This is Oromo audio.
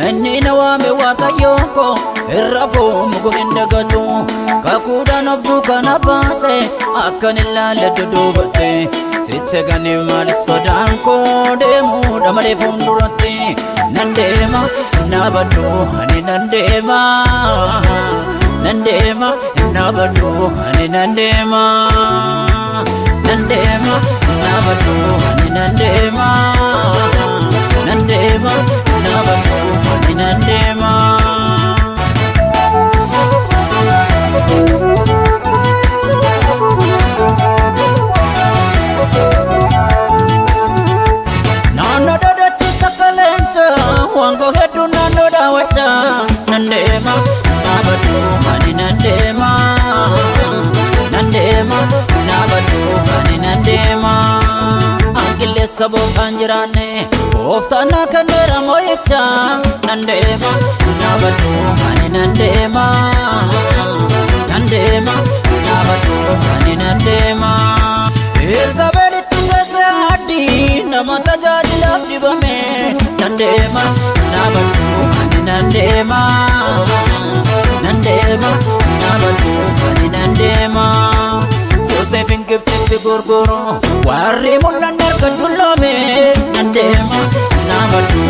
inni na waame waaqayyoon koo irrafuu mugu hin dagatu kakuudhaan of duukana baase akkan ilaalladhu duubatti sicha gani maal sodaan koo deemuudha malee fuulduratti nan deema na baddu ani nan deema na baddu ani nan deema na baddu ani nan deema na baddu ani nan deema naannoo dodatti sakkaleencha wango hedduu naannoo daawwacha nan deema na baddu ani nan deema na baddu ani nan deema angilleessa bookaan jiraanne gooftaana kanneera moo'icha nan deema na baddu ani nan deema na baddu ani nan deema Elzabeelitti weesse addi nama tajaajilaaf dibame nan deema na baddu ani nan deema na baddu ani nan deema Yoosefin Gibxitti gurguru warri mul'anne akka dulloome nan deema na baddu